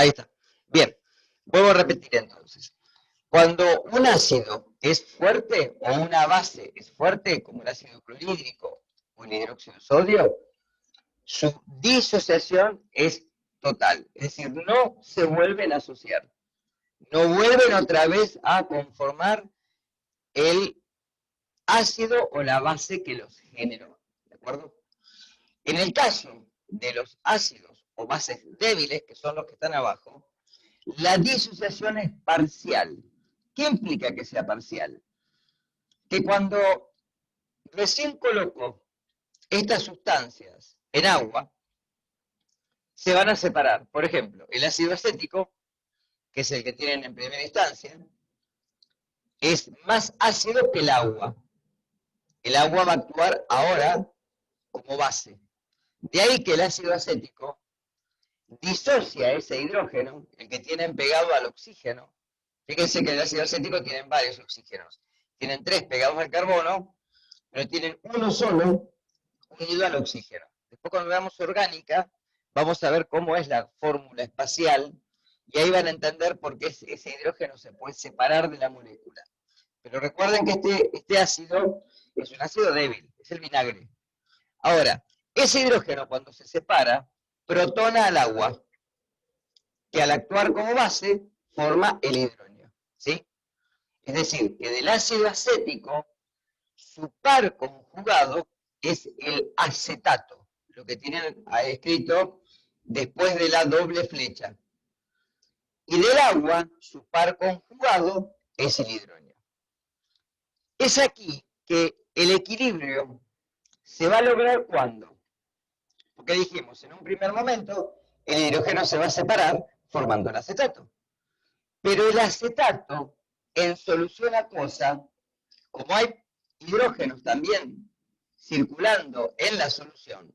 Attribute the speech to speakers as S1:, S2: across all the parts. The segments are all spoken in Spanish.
S1: Ahí está. Bien, vuelvo a repetir entonces. Cuando un ácido es fuerte o una base es fuerte, como el ácido clorhídrico o el hidróxido de sodio, su disociación es total. Es decir, no se vuelven a asociar. No vuelven otra vez a conformar el ácido o la base que los generó. ¿De acuerdo? En el caso de los ácidos o bases débiles, que son los que están abajo, la disociación es parcial. ¿Qué implica que sea parcial? Que cuando recién coloco estas sustancias en agua, se van a separar. Por ejemplo, el ácido acético, que es el que tienen en primera instancia, es más ácido que el agua. El agua va a actuar ahora como base. De ahí que el ácido acético disocia ese hidrógeno, el que tienen pegado al oxígeno. Fíjense que el ácido acético tienen varios oxígenos. Tienen 3 pegados al carbono, pero tienen uno solo unido al oxígeno. Después cuando veamos orgánica, vamos a ver cómo es la fórmula espacial, y ahí van a entender por qué ese hidrógeno se puede separar de la molécula. Pero recuerden que este ácido es un ácido débil, es el vinagre. Ahora, ese hidrógeno cuando se separa, protona al agua, que al actuar como base, forma el hidrógeno. ¿Sí? Es decir, que del ácido acético, su par conjugado es el acetato, lo que tienen escrito después de la doble flecha. Y del agua, su par conjugado es el hidrógeno. Es aquí que el equilibrio se va a lograr cuando, porque dijimos, en un primer momento, el hidrógeno se va a separar formando el acetato. Pero el acetato, en solución acuosa, como hay hidrógenos también circulando en la solución,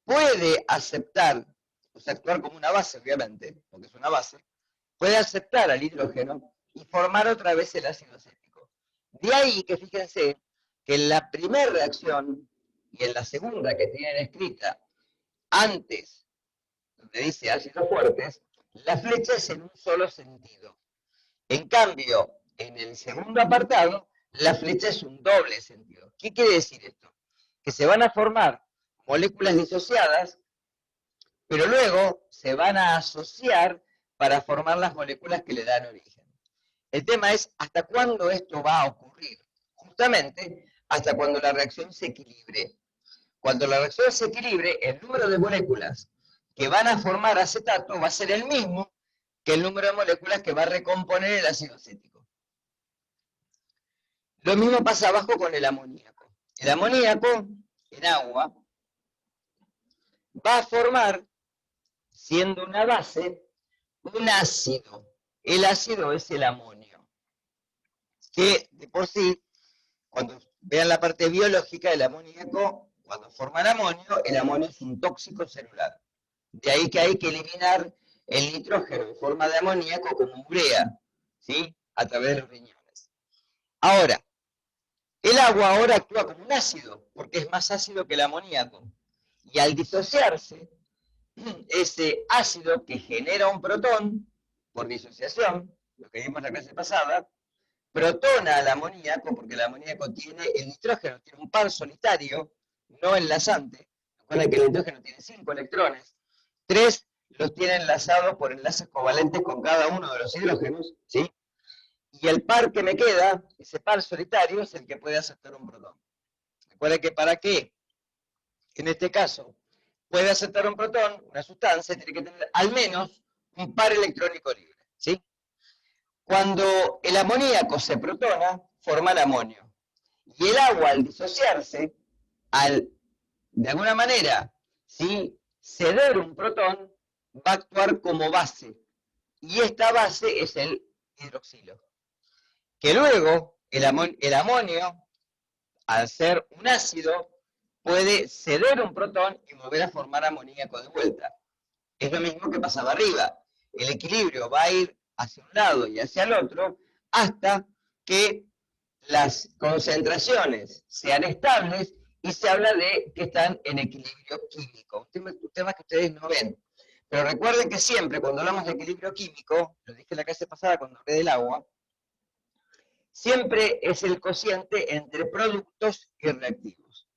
S1: puede aceptar, o sea, actuar como una base, obviamente, porque es una base, puede aceptar al hidrógeno y formar otra vez el ácido acético. De ahí que fíjense que en la primera reacción y en la segunda que tienen escrita antes, donde dice ácidos fuertes, la flecha es en un solo sentido. En cambio, en el segundo apartado, la flecha es un doble sentido. ¿Qué quiere decir esto? Que se van a formar moléculas disociadas, pero luego se van a asociar para formar las moléculas que le dan origen. El tema es hasta cuándo esto va a ocurrir. Justamente hasta cuando la reacción se equilibre. Cuando la reacción se equilibre, el número de moléculas que van a formar acetato va a ser el mismo que el número de moléculas que va a recomponer el ácido acético. Lo mismo pasa abajo con el amoníaco. El amoníaco en agua va a formar, siendo una base, un ácido. El ácido es el amonio, que de por sí, cuando vean la parte biológica del amoníaco, cuando forma el amonio es un tóxico celular. De ahí que hay que eliminar el nitrógeno en forma de amoníaco como urea, ¿sí? A través de los riñones. Ahora, el agua ahora actúa como un ácido, porque es más ácido que el amoníaco. Y al disociarse, ese ácido que genera un protón, por disociación, lo que vimos en la clase pasada, protona al amoníaco, porque el amoníaco tiene el nitrógeno, tiene un par solitario, no enlazante. Recuerda que el nitrógeno tiene 5 electrones, 3 los tiene enlazados por enlaces covalentes con cada uno de los hidrógenos, ¿sí? Y el par que me queda, ese par solitario, es el que puede aceptar un protón. Recuerda que para que, en este caso, pueda aceptar un protón, una sustancia tiene que tener al menos un par electrónico libre, ¿sí? Cuando el amoníaco se protona, forma el amonio. Y el agua, al disociarse, al, de alguna manera, ¿sí?, ceder un protón, va a actuar como base. Y esta base es el hidroxilo. Que luego, el amonio, al ser un ácido, puede ceder un protón y volver a formar amoníaco de vuelta. Es lo mismo que pasaba arriba. El equilibrio va a ir hacia un lado y hacia el otro hasta que las concentraciones sean estables y se habla de que están en equilibrio químico. Un tema que ustedes no ven. Pero recuerden que siempre, cuando hablamos de equilibrio químico, lo dije la clase pasada cuando hablé del agua, siempre es el cociente entre productos y reactivos.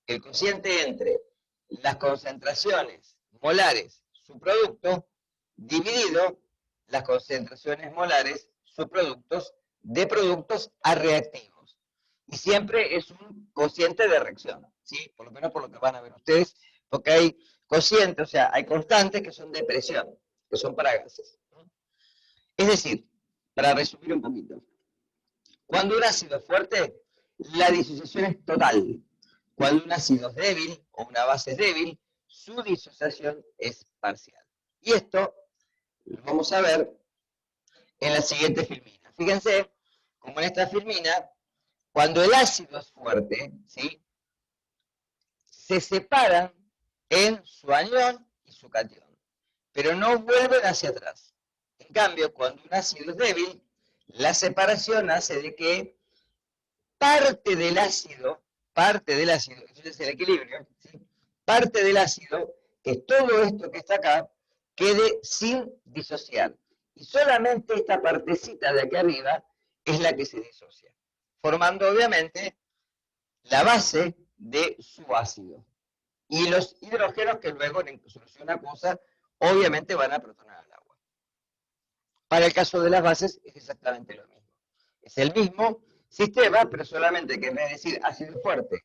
S1: El cociente entre las concentraciones molares, su producto, dividido las concentraciones molares, subproductos, de productos a reactivos. Y siempre es un cociente de reacción, ¿sí? Por lo menos por lo que van a ver ustedes, porque hay cocientes, o sea, hay constantes que son de presión, que son para gases. Es decir, para resumir un poquito, cuando un ácido es fuerte, la disociación es total. Cuando un ácido es débil o una base es débil, su disociación es parcial. Y esto lo vamos a ver en la siguiente filmina. Fíjense, como en esta filmina, cuando el ácido es fuerte, ¿sí?, se separan en su anión y su catión, pero no vuelven hacia atrás. En cambio, cuando un ácido es débil, la separación hace de que parte del ácido, eso es el equilibrio, ¿sí?, parte del ácido, que es todo esto que está acá, quede sin disociar. Y solamente esta partecita de aquí arriba es la que se disocia, formando obviamente la base de su ácido. Y los hidrógenos que luego en solución acuosa obviamente van a protonar al agua. Para el caso de las bases es exactamente lo mismo. Es el mismo sistema, pero solamente que en vez de decir ácido fuerte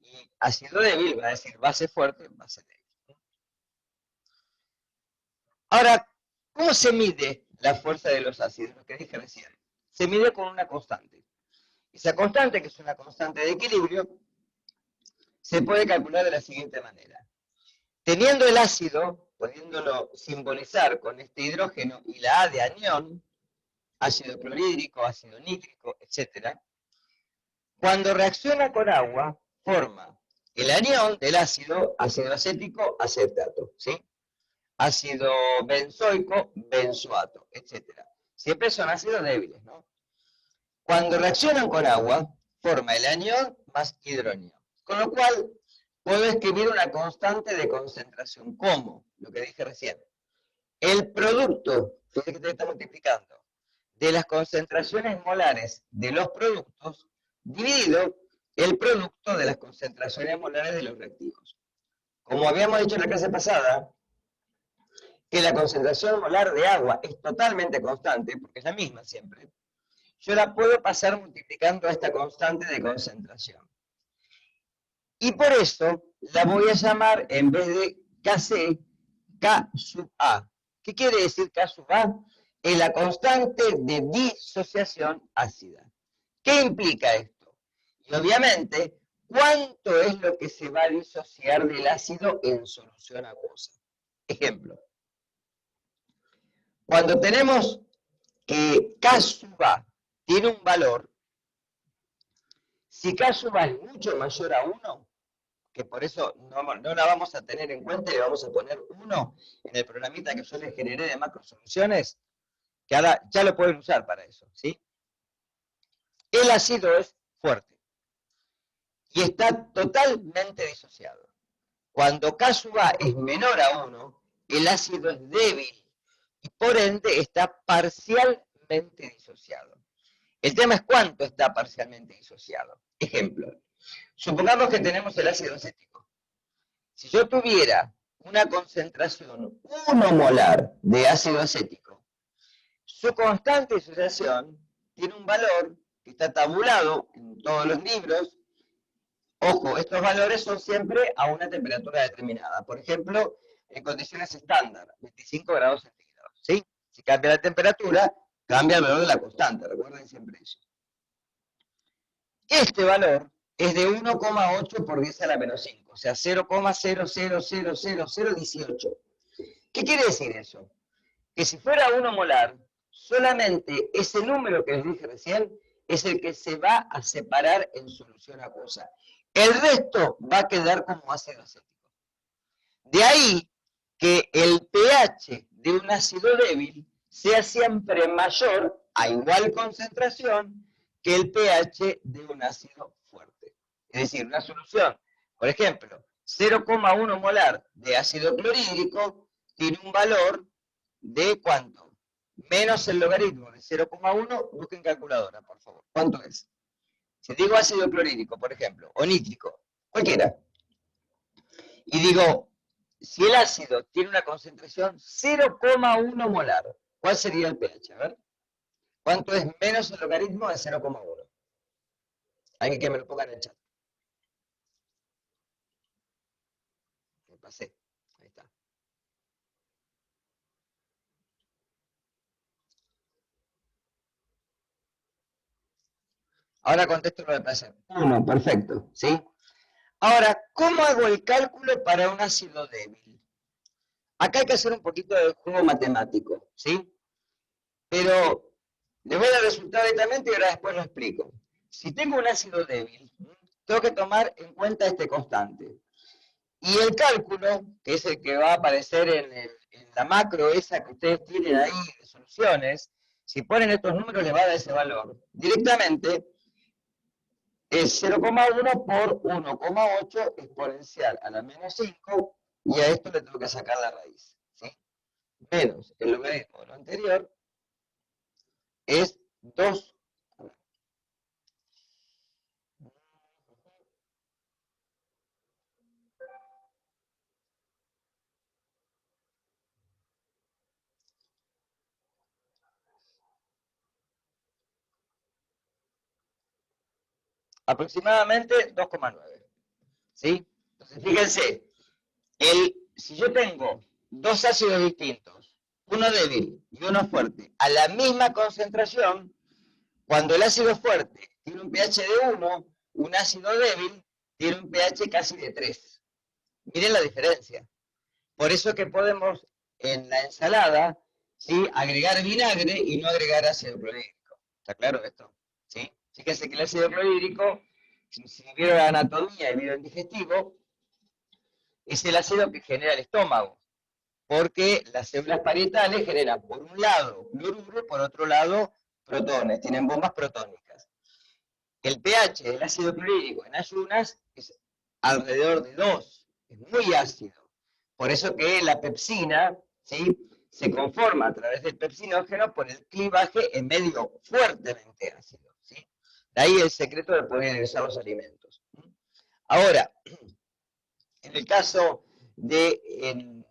S1: y ácido débil, va a decir base fuerte, base débil. Ahora, ¿cómo se mide la fuerza de los ácidos? Lo que dije recién. Se mide con una constante. Esa constante, que es una constante de equilibrio, se puede calcular de la siguiente manera. Teniendo el ácido, pudiéndolo simbolizar con este hidrógeno y la A de anión, ácido clorhídrico, ácido nítrico, etc., cuando reacciona con agua, forma el anión del ácido, ácido acético, acetato, ¿sí?, ácido benzoico, benzoato, etc. Siempre son ácidos débiles, ¿no? Cuando reaccionan con agua, forma el anión más hidrógeno. Con lo cual, puedo escribir una constante de concentración, como lo que dije recién. El producto, fíjate que te está multiplicando, de las concentraciones molares de los productos, dividido el producto de las concentraciones molares de los reactivos. Como habíamos dicho en la clase pasada, que la concentración molar de agua es totalmente constante, porque es la misma siempre, yo la puedo pasar multiplicando a esta constante de concentración. Y por eso la voy a llamar, en vez de Kc, K sub A. ¿Qué quiere decir K sub A? Es la constante de disociación ácida. ¿Qué implica esto? Y obviamente, ¿cuánto es lo que se va a disociar del ácido en solución acuosa? Ejemplo. Cuando tenemos que K sub A tiene un valor, si K sub A es mucho mayor a 1, que por eso no la vamos a tener en cuenta y le vamos a poner 1 en el programita que yo les generé de macro soluciones, que ahora ya lo pueden usar para eso, ¿sí? El ácido es fuerte y está totalmente disociado. Cuando K sub A es menor a 1, el ácido es débil y por ende está parcialmente disociado. El tema es cuánto está parcialmente disociado. Ejemplo, supongamos que tenemos el ácido acético. Si yo tuviera una concentración 1 molar de ácido acético, su constante de disociación tiene un valor que está tabulado en todos los libros. Ojo, estos valores son siempre a una temperatura determinada. Por ejemplo, en condiciones estándar, 25 grados centígrados, ¿sí? Si cambia la temperatura, cambia el valor de la constante, recuerden siempre eso. Este valor es de 1,8 por 10 a la menos 5, o sea, 0,00000018. ¿Qué quiere decir eso? Que si fuera 1 molar, solamente ese número que les dije recién es el que se va a separar en solución acuosa. El resto va a quedar como ácido acético. De ahí que el pH de un ácido débil sea siempre mayor, a igual concentración, que el pH de un ácido fuerte. Es decir, una solución, por ejemplo, 0,1 molar de ácido clorhídrico tiene un valor de ¿cuánto? Menos el logaritmo de 0,1, busquen calculadora, por favor. ¿Cuánto es? Si digo ácido clorhídrico, por ejemplo, o nítrico, cualquiera, y digo, si el ácido tiene una concentración 0,1 molar, ¿cuál sería el pH? A ver, ¿cuánto es menos el logaritmo de 0,1? Alguien que me lo ponga en el chat. Me pasé. Ahí está. Ahora contesto lo de placer. 1, perfecto, ¿sí? Ahora, ¿cómo hago el cálculo para un ácido débil? Acá hay que hacer un poquito de juego matemático, ¿sí? Pero le voy a dar el resultado directamente y ahora después lo explico. Si tengo un ácido débil, tengo que tomar en cuenta este constante. Y el cálculo, que es el que va a aparecer en la macro esa que ustedes tienen ahí de soluciones, si ponen estos números les va a dar ese valor. Directamente es 0,1 por 1,8 exponencial a la menos 5, y a esto le tengo que sacar la raíz, ¿sí? Menos el logaritmo de lo anterior es 2. Aproximadamente 2,9, ¿sí? Entonces, fíjense, si yo tengo dos ácidos distintos, uno débil y uno fuerte, a la misma concentración, cuando el ácido fuerte tiene un pH de 1, un ácido débil tiene un pH casi de 3. Miren la diferencia. Por eso que podemos en la ensalada, ¿sí?, agregar vinagre y no agregar ácido clorhídrico. ¿Está claro esto? ¿Sí? Fíjense que el ácido clorhídrico, si vieron la anatomía y vieron digestivo, es el ácido que genera el estómago, porque las células parietales generan por un lado cloruro y por otro lado protones, tienen bombas protónicas. El pH del ácido clorhídrico en ayunas es alrededor de 2, es muy ácido. Por eso que la pepsina, ¿sí?, se conforma a través del pepsinógeno por el clivaje en medio fuertemente ácido, ¿sí? De ahí el secreto de poder ingresar los alimentos. Ahora, en el caso de,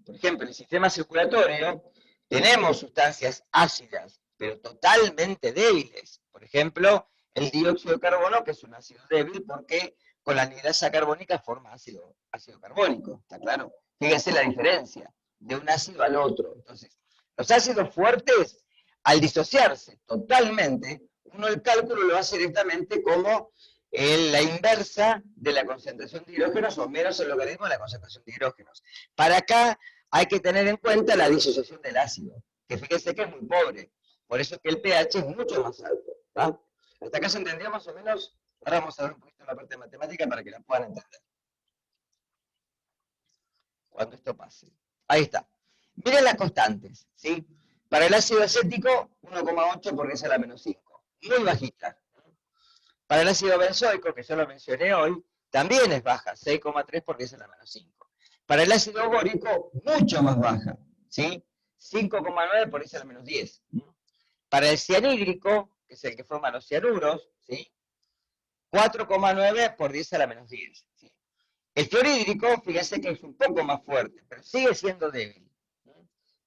S1: por ejemplo, en el sistema circulatorio, tenemos sustancias ácidas, pero totalmente débiles. Por ejemplo, el dióxido de carbono, que es un ácido débil porque con la anhidrasa carbónica forma ácido carbónico, ¿está claro? Fíjense la diferencia de un ácido al otro. Entonces, los ácidos fuertes, al disociarse totalmente, uno el cálculo lo hace directamente como la inversa de la concentración de hidrógenos o menos el logaritmo de la concentración de hidrógenos. Para acá hay que tener en cuenta la disociación del ácido, que fíjense que es muy pobre, por eso que el pH es mucho más alto. ¿Tá? Hasta acá se entendió más o menos. Ahora vamos a ver un poquito la parte matemática para que la puedan entender. Cuando esto pase. Ahí está. Miren las constantes, ¿sí? Para el ácido acético, 1,8 por 10 a la menos 5. Muy bajita. Para el ácido benzoico, que yo lo mencioné hoy, también es baja, 6,3 por 10 a la menos 5. Para el ácido bórico, mucho más baja, ¿sí? 5,9 por 10 a la menos 10. Para el cianhídrico, que es el que forma los cianuros, ¿sí?, 4,9 por 10 a la menos 10. ¿Sí? El clorhídrico, fíjense que es un poco más fuerte, pero sigue siendo débil.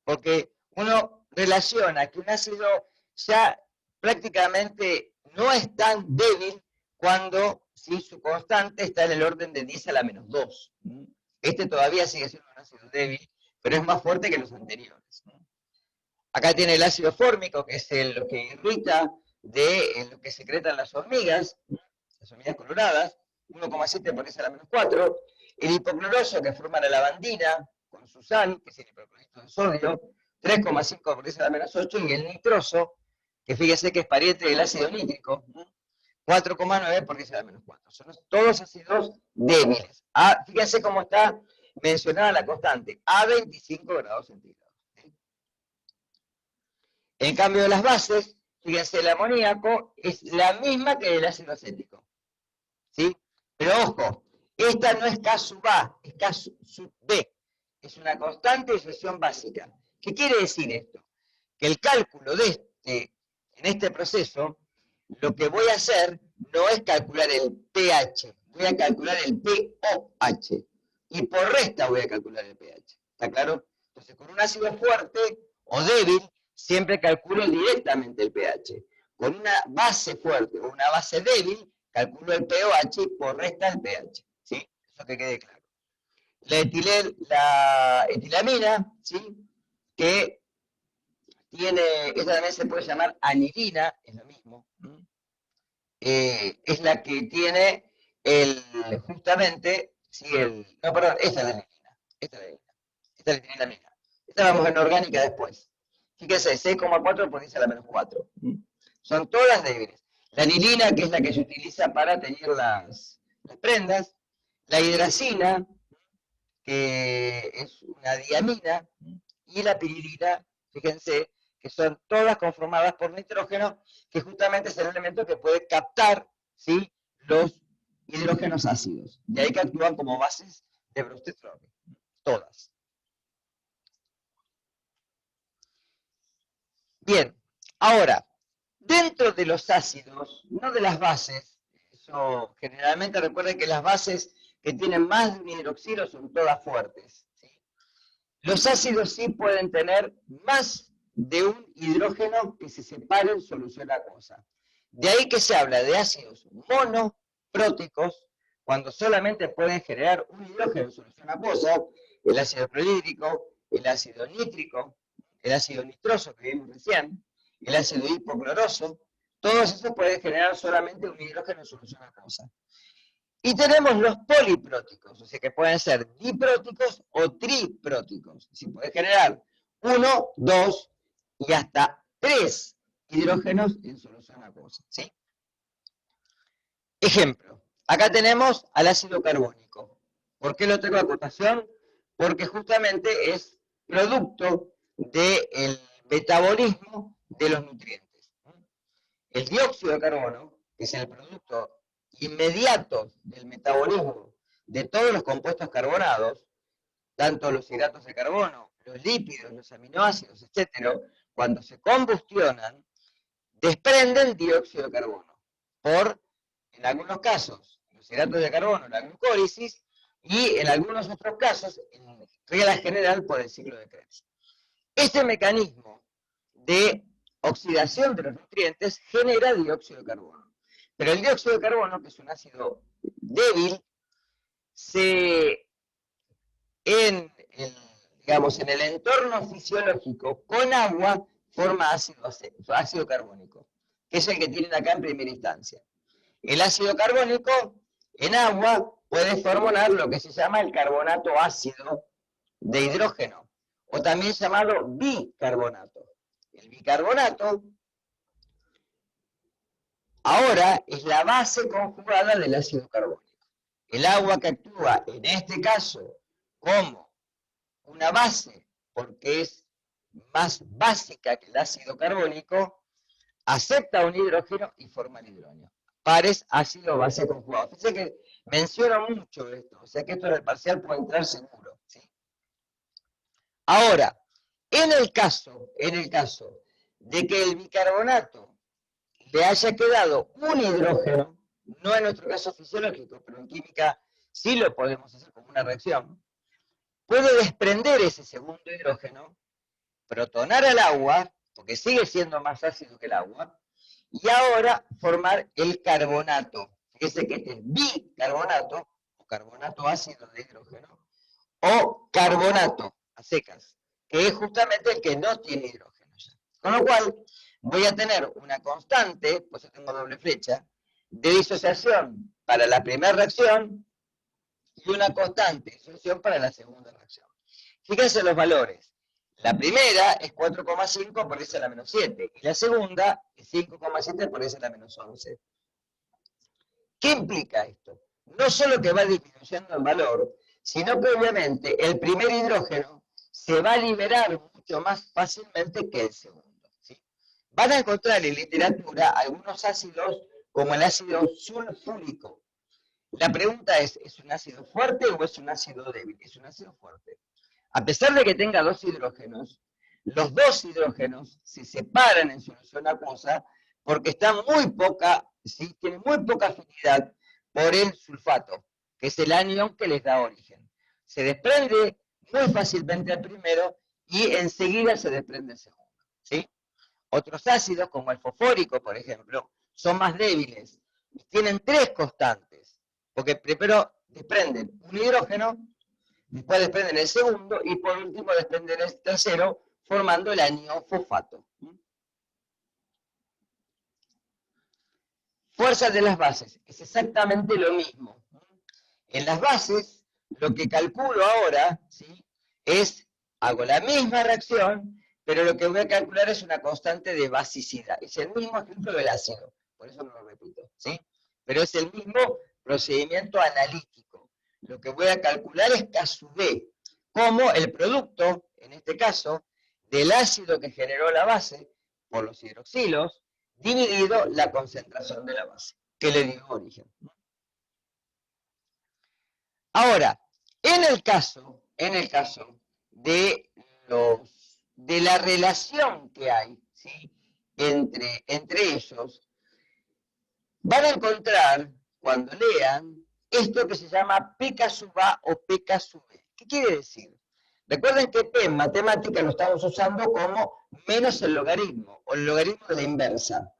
S1: Porque uno relaciona que un ácido ya prácticamente no es tan débil cuando si su constante está en el orden de 10 a la menos 2. Este todavía sigue siendo un ácido débil, pero es más fuerte que los anteriores. Acá tiene el ácido fórmico, que es lo que irrita de lo que secretan las hormigas coloradas, 1,7 por 10 a la menos 4. El hipocloroso, que forma la lavandina con su sal, que es el hipoclorito de sodio, 3,5 por 10 a la menos 8. Y el nitroso, que fíjese que es pariente del ácido nítrico, 4,9 por 10 a la menos 4. Son todos ácidos débiles. Fíjense cómo está mencionada la constante, a 25 grados centígrados. En cambio de las bases, fíjense, el amoníaco es la misma que el ácido acético. ¿Sí? Pero ojo, esta no es K sub A, es K sub B. es una constante de sucesión básica. ¿Qué quiere decir esto? Que el cálculo en este proceso, lo que voy a hacer no es calcular el pH, voy a calcular el pOH. Y por resta voy a calcular el pH. ¿Está claro? Entonces, con un ácido fuerte o débil, siempre calculo directamente el pH. Con una base fuerte o una base débil, calculo el pOH y por resta el pH. ¿Sí? Eso que quede claro. La etilamina, ¿sí? Que esta también se puede llamar anilina, es lo mismo, es la que tiene justamente, ¿sí? No, perdón, esta es la anilina, esta es la etilamina. Esta vamos en orgánica después. Fíjense, 6,4 por 10 a la menos 4. Son todas débiles. La anilina, que es la que se utiliza para teñir las prendas. La hidracina, que es una diamina, y la piridina, fíjense, que son todas conformadas por nitrógeno, que justamente es el elemento que puede captar, ¿sí?, los hidrógenos ácidos. De ahí que actúan como bases de Brewster-Crowley. Todas. Bien, ahora, dentro de los ácidos, no de las bases, eso generalmente recuerden que las bases que tienen más de un hidroxilo son todas fuertes, ¿sí? Los ácidos sí pueden tener más de un hidrógeno que se separe en solución acuosa. De ahí que se habla de ácidos monopróticos, cuando solamente pueden generar un hidrógeno en solución acuosa, el ácido clorhídrico, el ácido nítrico, el ácido nitroso que vimos recién, el ácido hipocloroso, todos esos pueden generar solamente un hidrógeno en solución acuosa. Y tenemos los polipróticos, o sea que pueden ser dipróticos o tripróticos. Si puede generar 1, 2 y hasta 3 hidrógenos en solución acuosa, ¿sí? Ejemplo, acá tenemos al ácido carbónico. ¿Por qué lo tengo a cotación? Porque justamente es producto del metabolismo de los nutrientes. El dióxido de carbono, que es el producto inmediato del metabolismo de todos los compuestos carbonados, tanto los hidratos de carbono, los lípidos, los aminoácidos, etc., cuando se combustionan, desprenden dióxido de carbono por, en algunos casos, los hidratos de carbono, la glucólisis, y en algunos otros casos, en regla general, por el ciclo de Krebs. Este mecanismo de oxidación de los nutrientes genera dióxido de carbono. Pero el dióxido de carbono, que es un ácido débil, digamos, en el entorno fisiológico, con agua, forma ácido carbónico, que es el que tienen acá en primera instancia. El ácido carbónico, en agua, puede formar lo que se llama el carbonato ácido de hidrógeno, o también llamado bicarbonato. El bicarbonato ahora es la base conjugada del ácido carbónico. El agua que actúa en este caso como una base, porque es más básica que el ácido carbónico, acepta un hidrógeno y forma el hidrógeno. Pares ácido-base conjugado. Fíjense que menciono mucho esto, o sea que esto en el parcial puede entrar seguro, ¿sí? Ahora, en el caso de que el bicarbonato le haya quedado un hidrógeno, no en nuestro caso fisiológico, pero en química sí lo podemos hacer como una reacción, puede desprender ese segundo hidrógeno, protonar al agua, porque sigue siendo más ácido que el agua, y ahora formar el carbonato. Fíjese que este es bicarbonato, o carbonato ácido de hidrógeno, o carbonato a secas, que es justamente el que no tiene hidrógeno ya. Con lo cual, voy a tener una constante, pues yo tengo doble flecha, de disociación para la primera reacción y una constante de disociación para la segunda reacción. Fíjense los valores. La primera es 4,5 por 10 a la menos 7 y la segunda es 5,7 por 10 a la menos 11. ¿Qué implica esto? No solo que va disminuyendo en valor, sino que obviamente el primer hidrógeno se va a liberar mucho más fácilmente que el segundo, ¿sí? Van a encontrar en literatura algunos ácidos como el ácido sulfúrico. La pregunta ¿es un ácido fuerte o es un ácido débil? Es un ácido fuerte. A pesar de que tenga dos hidrógenos, los dos hidrógenos se separan en solución acuosa porque están muy poca, ¿sí? Tienen muy poca afinidad por el sulfato, que es el anión que les da origen. Se desprende muy fácilmente el primero y enseguida se desprende el segundo, ¿sí? Otros ácidos, como el fosfórico, por ejemplo, son más débiles y tienen tres constantes, porque primero desprenden un hidrógeno, después desprenden el segundo y por último desprenden el tercero, formando el anión fosfato. Fuerzas de las bases, es exactamente lo mismo. En las bases, lo que calculo ahora, ¿sí? Hago la misma reacción, pero lo que voy a calcular es una constante de basicidad. Es el mismo ejemplo del ácido, por eso no lo repito, ¿sí? Pero es el mismo procedimiento analítico. Lo que voy a calcular es K sub B, como el producto, en este caso, del ácido que generó la base, por los hidroxilos, dividido la concentración de la base, que le dio origen. Ahora, en el caso de la relación que hay, ¿sí? entre ellos, van a encontrar, cuando lean, esto que se llama pK sub A o pK sub B. ¿Qué quiere decir? Recuerden que P en matemática lo estamos usando como menos el logaritmo, o el logaritmo de la inversa.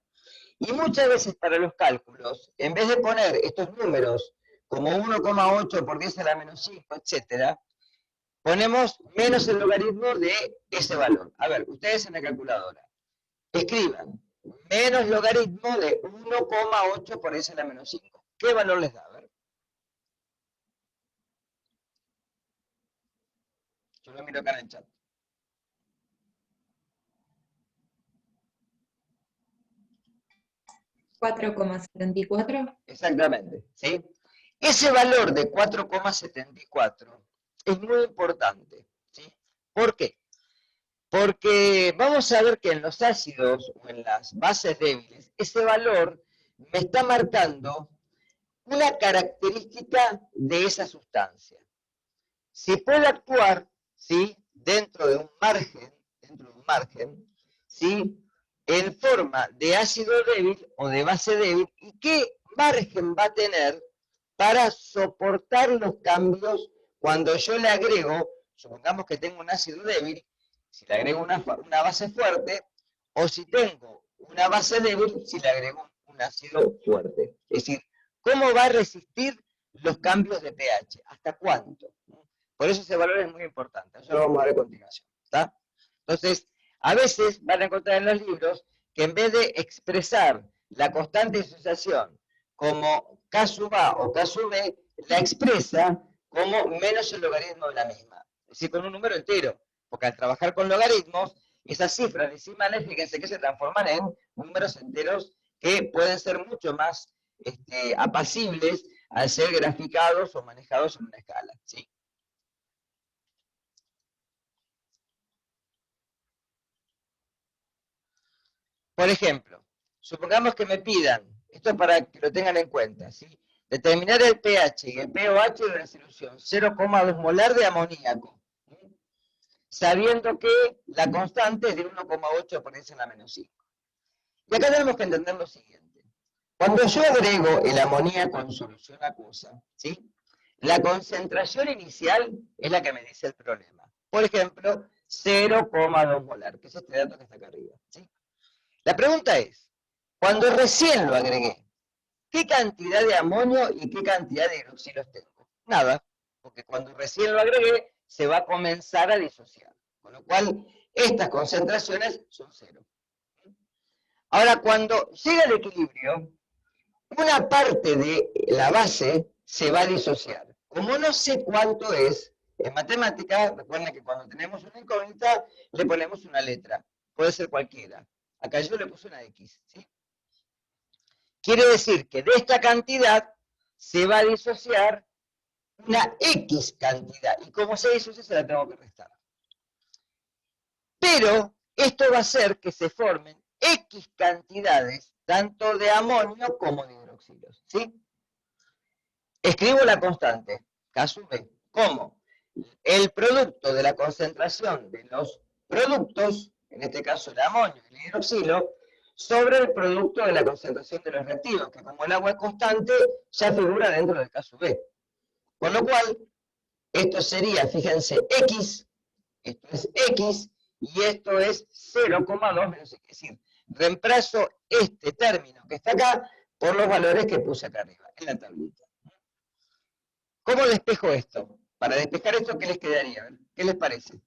S1: Y muchas veces para los cálculos, en vez de poner estos números como 1,8 por 10 a la menos 5, etcétera, ponemos menos el logaritmo de ese valor. A ver, ustedes en la calculadora, escriban menos logaritmo de 1,8 por 10 a la menos 5. ¿Qué valor les da? A ver. Yo lo miro acá en el chat.
S2: ¿4,74?
S1: Exactamente, ¿sí? Ese valor de 4,74 es muy importante, ¿sí? ¿Por qué? Porque vamos a ver que en los ácidos o en las bases débiles, ese valor me está marcando una característica de esa sustancia. Si puede actuar, ¿sí? dentro de un margen, ¿sí? en forma de ácido débil o de base débil, y qué margen va a tener para soportar los cambios cuando yo le agrego, supongamos que tengo un ácido débil, si le agrego una base fuerte, o si tengo una base débil, si le agrego un ácido fuerte. Es decir, ¿cómo va a resistir los cambios de pH? ¿Hasta cuánto? Por eso ese valor es muy importante. Eso lo vamos a ver a continuación. ¿Está? Entonces, a veces van a encontrar en los libros que en vez de expresar la constante de disociación como K sub A o K sub B, la expresa como menos el logaritmo de la misma. Es decir, con un número entero. Porque al trabajar con logaritmos, esas cifras decimales, fíjense que se transforman en números enteros que pueden ser mucho más apacibles al ser graficados o manejados en una escala. ¿Sí? Por ejemplo, supongamos que me pidan, esto es para que lo tengan en cuenta, ¿sí? Determinar el pH y el pOH de una solución 0,2 molar de amoníaco, ¿sí? Sabiendo que la constante es de 1,8 por 10 a la menos 5. Y acá tenemos que entender lo siguiente. Cuando yo agrego el amoníaco en solución acuosa, ¿sí? La concentración inicial es la que me dice el problema. Por ejemplo, 0,2 molar, que es este dato que está acá arriba, ¿sí? La pregunta es, cuando recién lo agregué, ¿qué cantidad de amonio y qué cantidad de hidroxilos tengo? Nada, porque cuando recién lo agregué, se va a comenzar a disociar. Con lo cual, estas concentraciones son cero. Ahora, cuando llega al equilibrio, una parte de la base se va a disociar. Como no sé cuánto es, en matemática, recuerden que cuando tenemos una incógnita, le ponemos una letra. Puede ser cualquiera. Acá yo le puse una X, ¿sí? Quiere decir que de esta cantidad se va a disociar una X cantidad. Y como se disocia, se la tengo que restar. Pero esto va a hacer que se formen X cantidades, tanto de amonio como de hidroxilos. ¿Sí? Escribo la constante, K sub B. ¿Cómo? el producto de la concentración de los productos, en este caso el amonio y el hidroxilo, sobre el producto de la concentración de los reactivos, que como el agua es constante, ya figura dentro del caso B. Con lo cual, esto sería, fíjense, X, esto es X, y esto es 0,2 menos X. Es decir, reemplazo este término que está acá por los valores que puse acá arriba, en la tablita. ¿Cómo despejo esto? Para despejar esto, ¿qué les quedaría? ¿Qué les parece?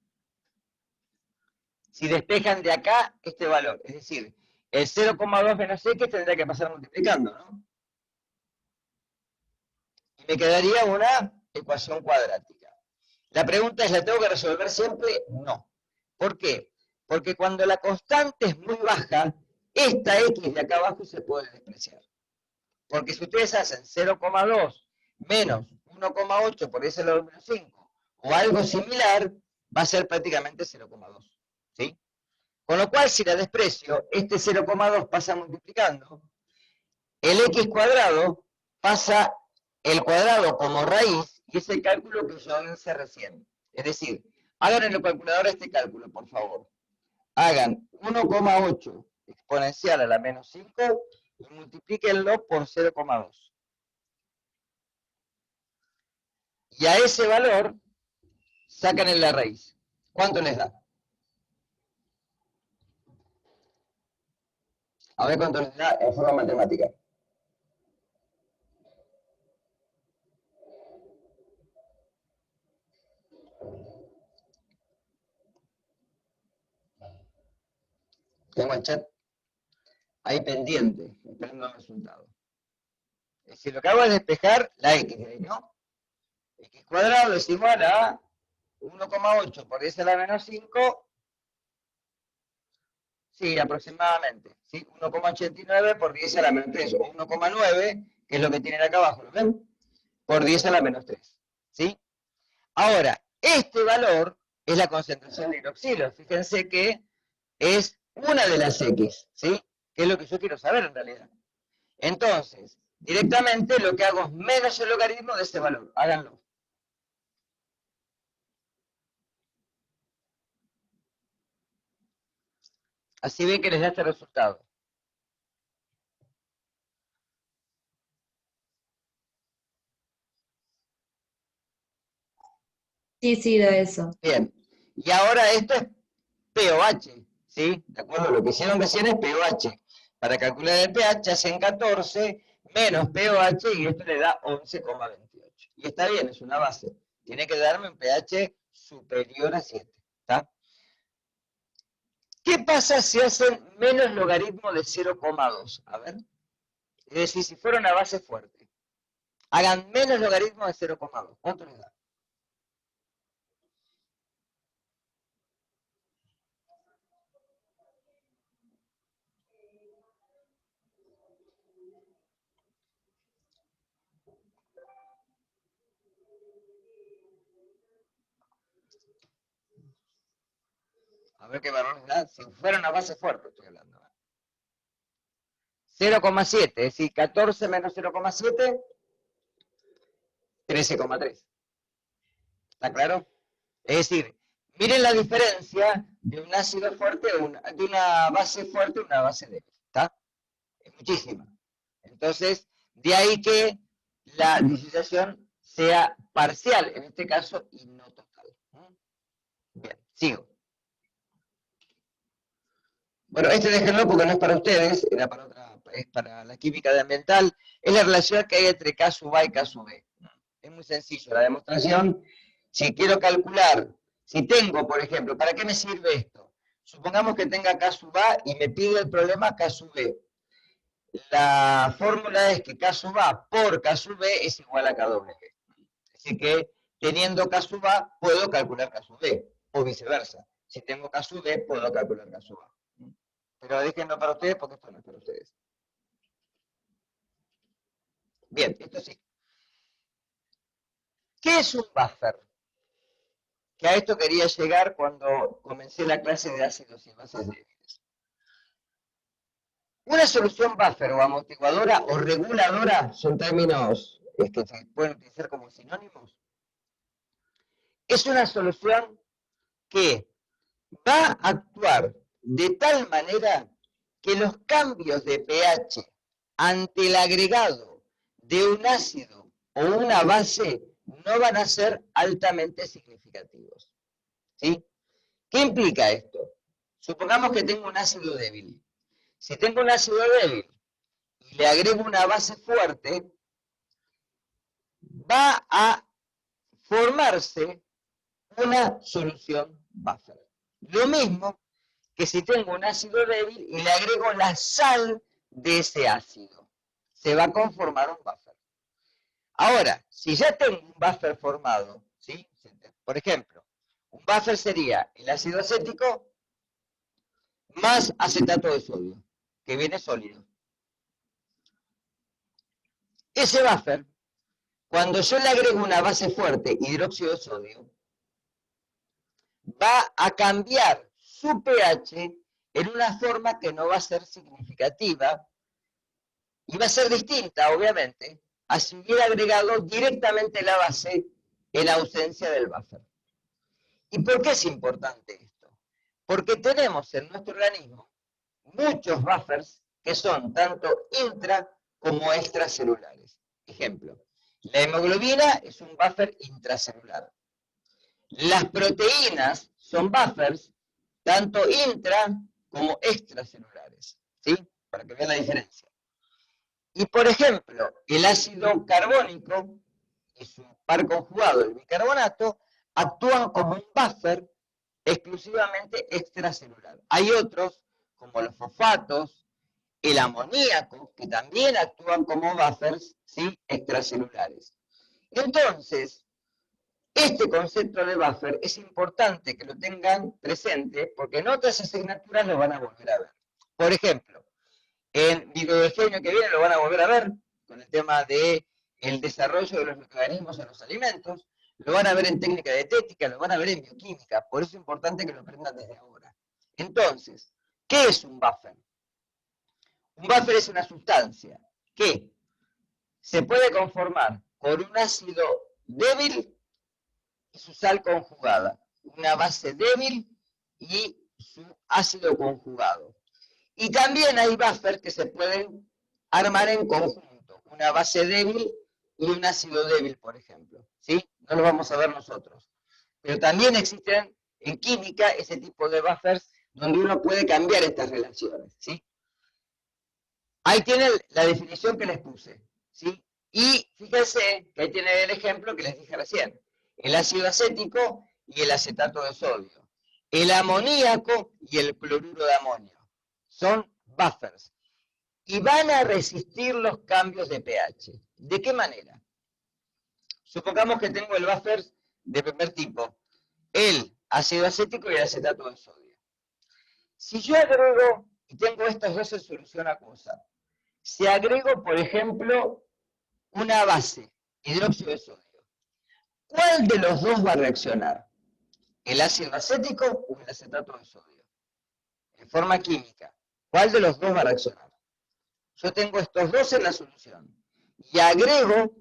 S1: Si despejan de acá este valor, es decir, el 0,2 menos X tendría que pasar multiplicando, ¿no? Y me quedaría una ecuación cuadrática. La pregunta es, ¿la tengo que resolver siempre? No. ¿Por qué? Porque cuando la constante es muy baja, esta X de acá abajo se puede despreciar. Porque si ustedes hacen 0,2 menos 1,8 por ese lado menos 5, o algo similar, va a ser prácticamente 0,2. ¿Sí? Con lo cual, si la desprecio, este 0,2 pasa multiplicando, el x cuadrado pasa el cuadrado como raíz, y es el cálculo que yo hice recién. Es decir, hagan en la calculadora este cálculo, por favor. Hagan 1,8 exponencial a la menos 5 y multiplíquenlo por 0,2. Y a ese valor sacan en la raíz. ¿Cuánto les da? A ver cuánto les da en forma matemática. Tengo el chat ahí pendiente, esperando el resultado. Es decir, lo que hago es despejar la x, ¿no? X cuadrado es igual a 1,8 por 10 a la menos 5, sí, aproximadamente, ¿sí? 1,89 por 10 a la menos 3, o 1,9, que es lo que tienen acá abajo, ¿lo ven? Por 10 a la menos 3, ¿sí? Ahora, este valor es la concentración de hidroxilo. Fíjense que es una de las X, ¿sí? Que es lo que yo quiero saber en realidad. Entonces, directamente lo que hago es menos el logaritmo de ese valor. Háganlo. Así ven que les da este resultado.
S2: Sí, sí, da eso.
S1: Bien. Y ahora esto es pOH, ¿sí? De acuerdo, lo que hicieron recién es pOH. Para calcular el pH hacen 14 menos pOH y esto le da 11,28. Y está bien, es una base. Tiene que darme un pH superior a 7. ¿Está? ¿Qué pasa si hacen menos logaritmo de 0,2? A ver. Es decir, si fuera una base fuerte. Hagan menos logaritmo de 0,2. ¿Cuánto les da? A ver qué valor les da. Si fuera una base fuerte, estoy hablando. 0,7, es decir, 14 menos 0,7, 13,3. ¿Está claro? Es decir, miren la diferencia de un ácido fuerte, de una base fuerte a una base débil. ¿Está? Es muchísima. Entonces, de ahí que la disociación sea parcial, en este caso, y no total. Bien, sigo. Bueno, este déjenlo porque no es para ustedes, era para otra, es para la química de ambiental. Es la relación que hay entre K sub A y K sub B. Es muy sencillo la demostración. Si quiero calcular, si tengo, por ejemplo, ¿para qué me sirve esto? Supongamos que tenga K sub A y me pide el problema K sub B. La fórmula es que K sub A por K sub B es igual a KW. Así que teniendo K sub A puedo calcular K sub B, o viceversa. Si tengo K sub B puedo calcular K sub A. Pero déjenlo para ustedes porque esto no es para ustedes. Bien, esto sí. ¿Qué es un buffer? Que a esto quería llegar cuando comencé la clase de ácidos y bases débiles. Una solución buffer o amortiguadora o reguladora son términos que se pueden utilizar como sinónimos. es una solución que va a actuar de tal manera que los cambios de pH ante el agregado de un ácido o una base no van a ser altamente significativos. ¿Sí? ¿Qué implica esto? Supongamos que tengo un ácido débil. Si tengo un ácido débil y le agrego una base fuerte, va a formarse una solución buffer. Lo mismo que si tengo un ácido débil y le agrego la sal de ese ácido. Se va a conformar un buffer. Ahora, si ya tengo un buffer formado, ¿sí? Por ejemplo, un buffer sería el ácido acético más acetato de sodio, que viene sólido. Ese buffer, cuando yo le agrego una base fuerte, hidróxido de sodio, va a cambiar su pH en una forma que no va a ser significativa y va a ser distinta, obviamente, a si hubiera agregado directamente la base en ausencia del buffer. ¿Y por qué es importante esto? Porque tenemos en nuestro organismo muchos buffers que son tanto intra como extracelulares. Ejemplo, la hemoglobina es un buffer intracelular. Las proteínas son buffers tanto intra como extracelulares, ¿sí? Para que vean la diferencia. Y por ejemplo, el ácido carbónico y su par conjugado, el bicarbonato, actúan como un buffer exclusivamente extracelular. Hay otros, como los fosfatos, el amoníaco, que también actúan como buffers, ¿sí? Extracelulares. Entonces, este concepto de buffer es importante que lo tengan presente porque en otras asignaturas lo van a volver a ver. Por ejemplo, en biología el año que viene lo van a volver a ver con el tema de el desarrollo de los microorganismos en los alimentos, lo van a ver en técnica dietética, lo van a ver en bioquímica, por eso es importante que lo aprendan desde ahora. Entonces, ¿qué es un buffer? Un buffer es una sustancia que se puede conformar con un ácido débil y su sal conjugada, una base débil y su ácido conjugado. Y también hay buffers que se pueden armar en conjunto, una base débil y un ácido débil, por ejemplo. ¿Sí? No lo vamos a ver nosotros. Pero también existen en química ese tipo de buffers donde uno puede cambiar estas relaciones. ¿Sí? Ahí tienen la definición que les puse. ¿Sí? Y fíjense que ahí tienen el ejemplo que les dije recién. El ácido acético y el acetato de sodio. El amoníaco y el cloruro de amonio. Son buffers. Y van a resistir los cambios de pH. ¿De qué manera? Supongamos que tengo el buffer de primer tipo. El ácido acético y el acetato de sodio. Si yo agrego, y tengo estas dos en solución acuosa, si agrego, por ejemplo, una base, hidróxido de sodio, ¿cuál de los dos va a reaccionar? ¿El ácido acético o el acetato de sodio? En forma química, ¿cuál de los dos va a reaccionar? Yo tengo estos dos en la solución y agrego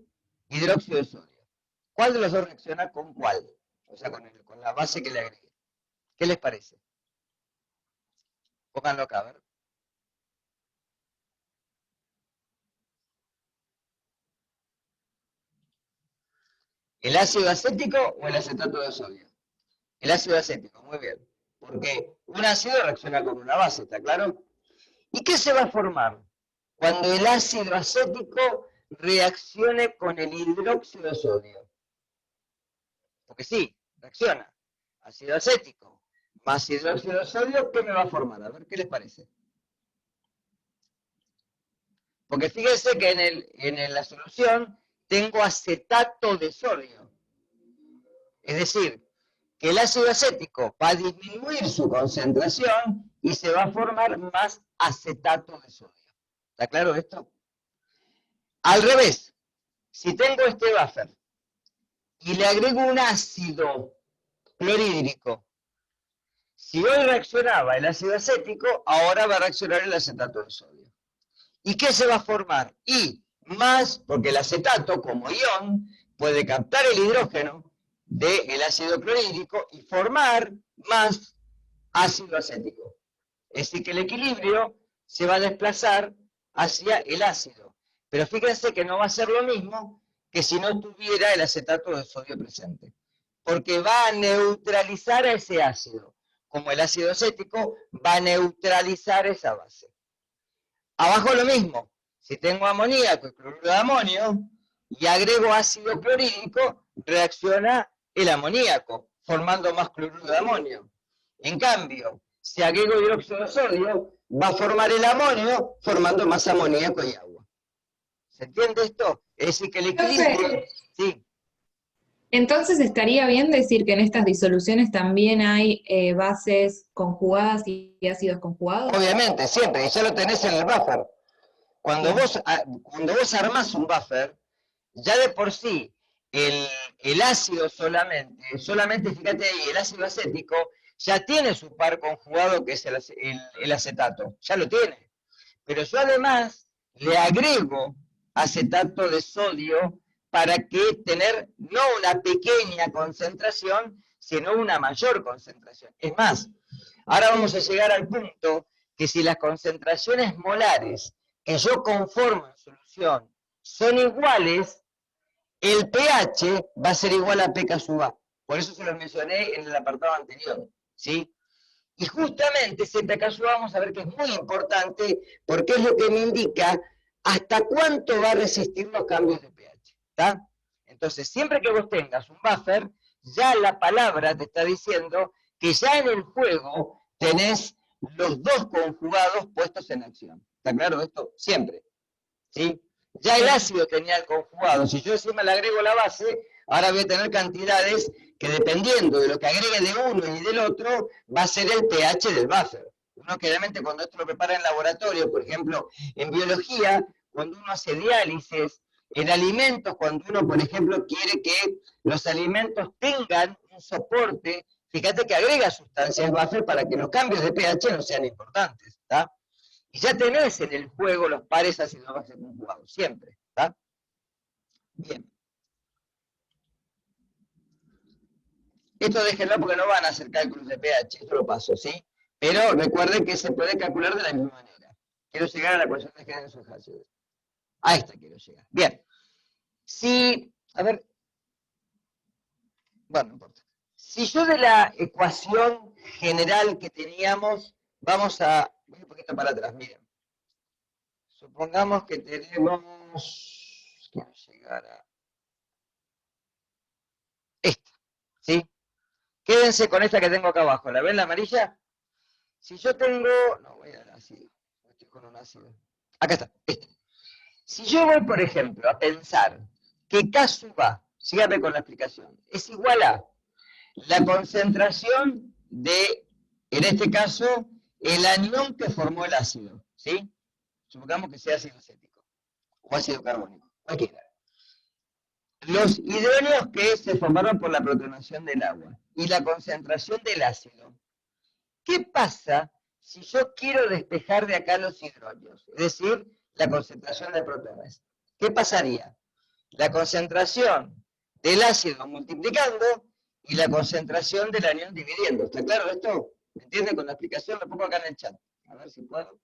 S1: hidróxido de sodio. ¿Cuál de los dos reacciona con cuál? O sea, con la base que le agregué. ¿Qué les parece? Pónganlo acá, a ver. ¿El ácido acético o el acetato de sodio? El ácido acético, muy bien. Porque un ácido reacciona con una base, ¿está claro? ¿Y qué se va a formar? Cuando el ácido acético reaccione con el hidróxido de sodio. Porque sí, reacciona. Ácido acético más hidróxido de sodio, ¿qué me va a formar? A ver, ¿qué les parece? Porque fíjense que en la solución tengo acetato de sodio. Es decir, que el ácido acético va a disminuir su concentración y se va a formar más acetato de sodio. ¿Está claro esto? Al revés, si tengo este buffer y le agrego un ácido clorhídrico, si hoy reaccionaba el ácido acético, ahora va a reaccionar el acetato de sodio. ¿Y qué se va a formar? Y más, porque el acetato como ion puede captar el hidrógeno, del ácido clorhídrico y formar más ácido acético. Es decir, que el equilibrio se va a desplazar hacia el ácido. Pero fíjense que no va a ser lo mismo que si no tuviera el acetato de sodio presente. Porque va a neutralizar a ese ácido. Como el ácido acético va a neutralizar esa base. Abajo lo mismo. Si tengo amoníaco y cloruro de amonio y agrego ácido clorhídrico, reacciona el amoníaco, formando más cloruro de amonio. En cambio, si agrego hidróxido de sodio, va a formar el amonio, formando más amoníaco y agua. ¿Se entiende esto? Es decir, que el equilibrio...
S2: Profe,
S1: Sí,
S2: entonces estaría bien decir que en estas disoluciones también hay bases conjugadas y ácidos conjugados.
S1: obviamente, siempre, y ya lo tenés en el buffer. Cuando
S2: Bien.
S1: vos armás un buffer, ya de por sí, el ácido solamente fíjate ahí, el ácido acético ya tiene su par conjugado que es el acetato, ya lo tiene. Pero yo además le agrego acetato de sodio para que tener no una pequeña concentración, sino una mayor concentración. Es más, ahora vamos a llegar al punto que si las concentraciones molares que yo conformo en solución son iguales, el pH va a ser igual a pK sub A. Por eso se los mencioné en el apartado anterior, ¿sí? Y justamente ese pK sub A vamos a ver que es muy importante porque es lo que me indica hasta cuánto va a resistir los cambios de pH, ¿está? Entonces, siempre que vos tengas un buffer, ya la palabra te está diciendo que ya en el juego tenés los dos conjugados puestos en acción. ¿Está claro esto? Siempre. ¿Sí? Ya el ácido tenía el conjugado. Si yo encima le agrego la base, ahora voy a tener cantidades que dependiendo de lo que agregue de uno y del otro, va a ser el pH del buffer. Uno claramente cuando esto lo prepara en laboratorio, por ejemplo, en biología, cuando uno hace diálisis, en alimentos, cuando uno, por ejemplo, quiere que los alimentos tengan un soporte, fíjate que agrega sustancias buffer para que los cambios de pH no sean importantes, ¿está? Y ya tenés en el juego los pares ácido base conjugados, siempre, ¿está? Bien. Esto déjenlo porque no van a hacer cálculos de pH, esto lo paso, ¿sí? Pero recuerden que se puede calcular de la misma manera. Quiero llegar a la ecuación de Henderson-Hasselbalch. A esta quiero llegar. Bien. Si, a ver, bueno, no importa. Si yo de la ecuación general que teníamos, vamos a, voy un poquito para atrás, miren. Supongamos que tenemos, quiero llegar a esta, ¿sí? Quédense con esta que tengo acá abajo. ¿La ven la amarilla? Si yo tengo, no voy al ácido, estoy con un ácido. Acá está, esta. Si yo voy, por ejemplo, a pensar que K sub A, síganme con la explicación, es igual a la concentración de, en este caso, el anión que formó el ácido, ¿sí? Supongamos que sea ácido acético o ácido carbónico, cualquiera. Los hidrógenos que se formaron por la protonación del agua y la concentración del ácido. ¿Qué pasa si yo quiero despejar de acá los hidrógenos? Es decir, la concentración de protones. ¿Qué pasaría? La concentración del ácido multiplicando y la concentración del anión dividiendo. ¿Está claro esto? ¿Me entiende? Con la explicación lo pongo acá en el chat. A ver si puedo.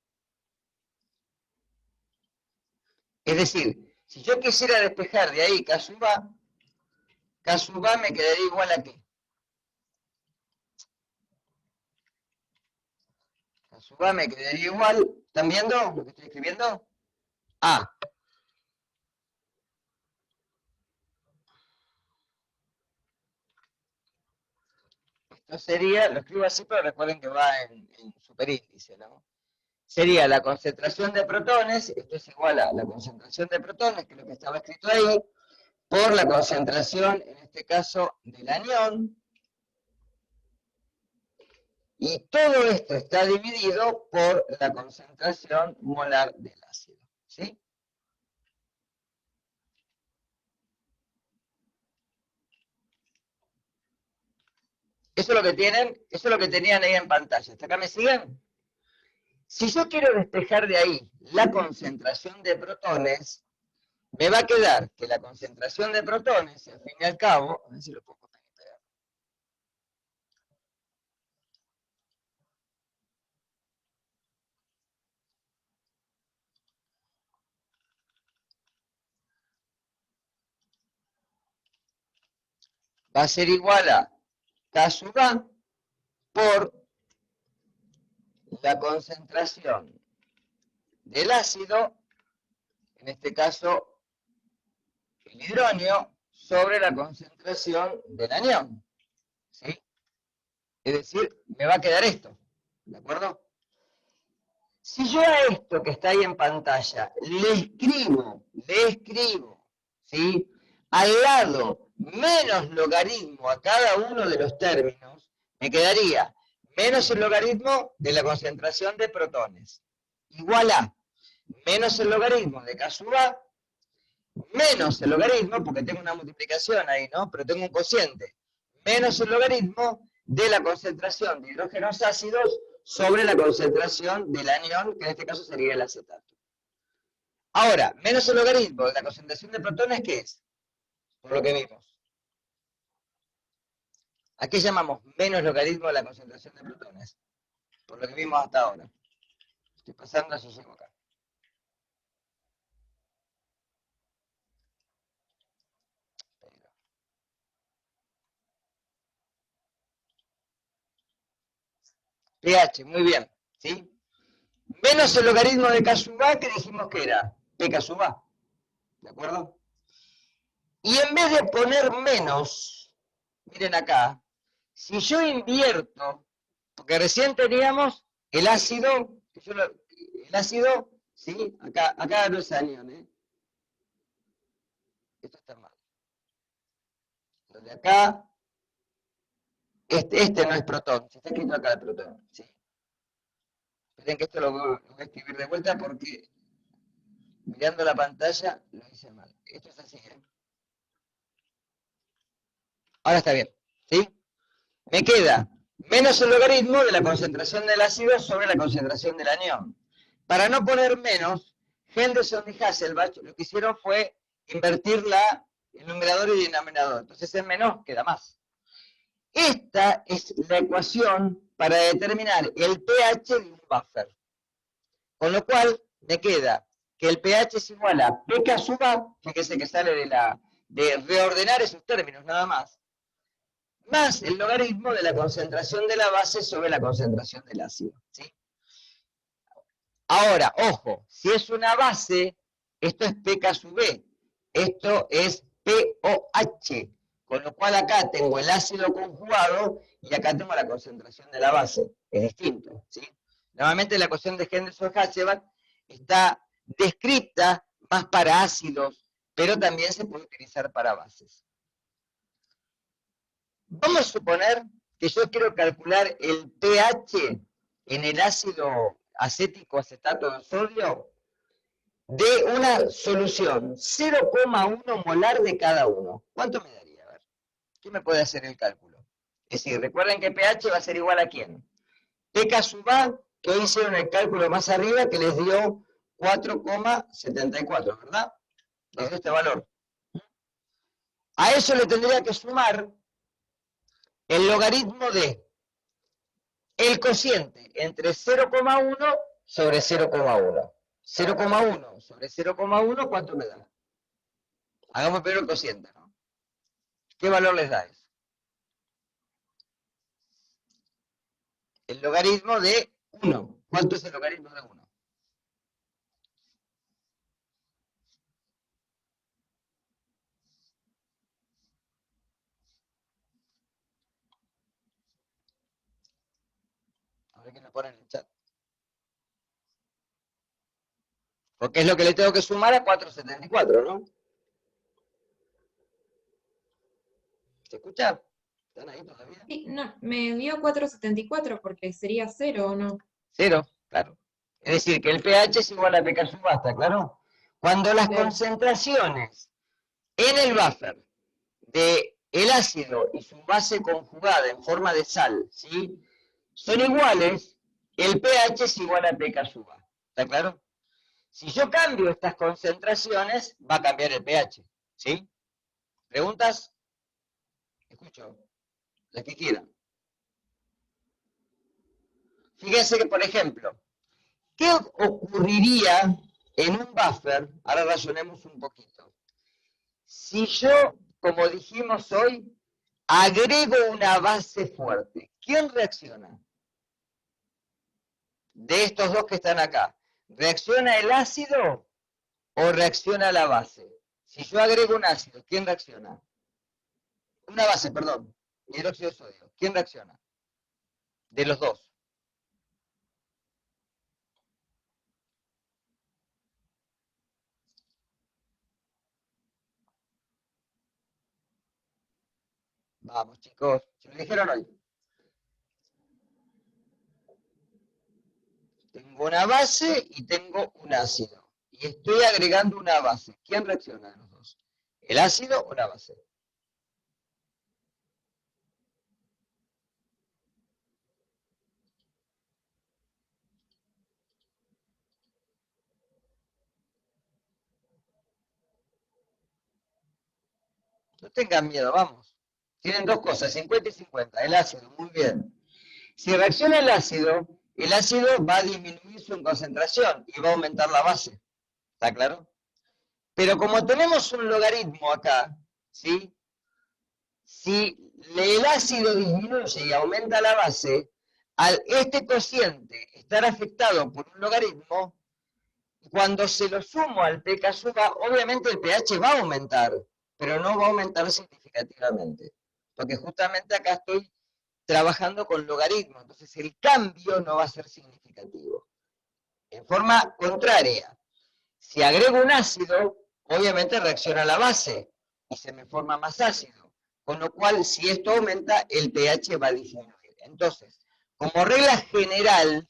S1: Es decir, si yo quisiera despejar de ahí K sub A me quedaría igual a qué. K sub A me quedaría igual. ¿Están viendo lo que estoy escribiendo? A. Esto sería, lo escribo así, pero recuerden que va en superíndice, ¿no? Sería la concentración de protones, esto es igual a la concentración de protones, que es lo que estaba escrito ahí, por la concentración, en este caso, del anión. Y todo esto está dividido por la concentración molar del ácido, ¿sí? Eso es lo que tienen, eso es lo que tenían ahí en pantalla. ¿Hasta acá me siguen? Si yo quiero despejar de ahí la concentración de protones, me va a quedar que la concentración de protones, al fin y al cabo, a ver si lo pongo va a ser igual a K sub A por la concentración del ácido, en este caso el hidronio, sobre la concentración del anión. ¿Sí? Es decir, me va a quedar esto. ¿De acuerdo? Si yo a esto que está ahí en pantalla le escribo, ¿sí? Al lado menos logaritmo a cada uno de los términos, me quedaría menos el logaritmo de la concentración de protones, igual a menos el logaritmo de K sub A, menos el logaritmo, porque tengo una multiplicación ahí, ¿no? Pero tengo un cociente, menos el logaritmo de la concentración de hidrógenos ácidos sobre la concentración del anión, que en este caso sería el acetato. Ahora, menos el logaritmo de la concentración de protones, ¿qué es? Por lo que vimos. ¿A qué llamamos menos logaritmo de la concentración de protones? Por lo que vimos hasta ahora. Estoy pasando a si llego acá. pH, muy bien, ¿sí? Menos el logaritmo de K sub A, que dijimos que era pK sub A, ¿de acuerdo? Y en vez de poner menos, miren acá, si yo invierto, porque recién teníamos el ácido, ¿sí? Acá no es anión, ¿eh? Esto está mal. Donde acá, este no es protón, se está escrito acá el protón, ¿sí? Esperen que esto lo voy a escribir de vuelta porque mirando la pantalla lo hice mal. Esto es así, ¿eh? Ahora está bien, ¿sí? Me queda menos el logaritmo de la concentración del ácido sobre la concentración del anión. Para no poner menos, Henderson y Hasselbalch lo que hicieron fue invertir el numerador y el denominador. Entonces en menos queda más. Esta es la ecuación para determinar el pH de un buffer. Con lo cual me queda que el pH es igual a pK sub A, fíjese que sale de reordenar esos términos nada más, más el logaritmo de la concentración de la base sobre la concentración del ácido. ¿Sí? Ahora, ojo, si es una base, esto es pK sub B, esto es POH, con lo cual acá tengo el ácido conjugado y acá tengo la concentración de la base, es distinto. ¿Sí? Nuevamente la ecuación de Henderson-Hasselbalch está descrita más para ácidos, pero también se puede utilizar para bases. Vamos a suponer que yo quiero calcular el pH en el ácido acético acetato de sodio de una solución 0,1 molar de cada uno. ¿Cuánto me daría? A ver, ¿quién me puede hacer el cálculo? Es decir, recuerden que pH va a ser igual a ¿quién? pK sub A, que hoy hicieron el cálculo más arriba, que les dio 4,74, ¿verdad? Les dio este valor. A eso le tendría que sumar el logaritmo de el cociente entre 0,1 sobre 0,1. 0,1 sobre 0,1, ¿cuánto me da? Hagamos primero el cociente, ¿no? ¿Qué valor les da eso? El logaritmo de 1. ¿Cuánto es el logaritmo de 1? A ver qué me pone en el chat. Porque es lo que le tengo que sumar a 4,74, ¿no? ¿Se escucha? ¿Están ahí todavía?
S2: Sí, no, me dio 4,74 porque sería 0 o no.
S1: 0, claro. Es decir, que el pH es igual a pK sub A, ¿está claro? Cuando las
S2: Claro.
S1: concentraciones en el buffer de el ácido y su base conjugada en forma de sal, ¿sí? Son iguales, el pH es igual a pK sub A. ¿Está claro? Si yo cambio estas concentraciones, va a cambiar el pH. ¿Sí? ¿Preguntas? Escucho. Las que quieran. Fíjense que, por ejemplo, ¿qué ocurriría en un buffer? Ahora razonemos un poquito. Si yo, como dijimos hoy, agrego una base fuerte. ¿Quién reacciona? De estos dos que están acá, ¿reacciona el ácido o reacciona la base? Si yo agrego un ácido, ¿quién reacciona? Una base, perdón, hidróxido de sodio. ¿Quién reacciona? De los dos. Vamos, chicos, se lo dijeron hoy. Tengo una base y tengo un ácido. Y estoy agregando una base. ¿Quién reacciona de los dos? ¿El ácido o la base? No tengan miedo, vamos. Tienen dos cosas, 50 y 50. El ácido, muy bien. Si reacciona el ácido va a disminuir su concentración y va a aumentar la base. ¿Está claro? Pero como tenemos un logaritmo acá, ¿sí? Si el ácido disminuye y aumenta la base, al este cociente estar afectado por un logaritmo, cuando se lo sumo al pK sub A, obviamente el pH va a aumentar, pero no va a aumentar significativamente. Porque justamente acá estoy trabajando con logaritmos, entonces el cambio no va a ser significativo. En forma contraria, si agrego un ácido, obviamente reacciona la base y se me forma más ácido. Con lo cual, si esto aumenta, el pH va a disminuir. Entonces, como regla general,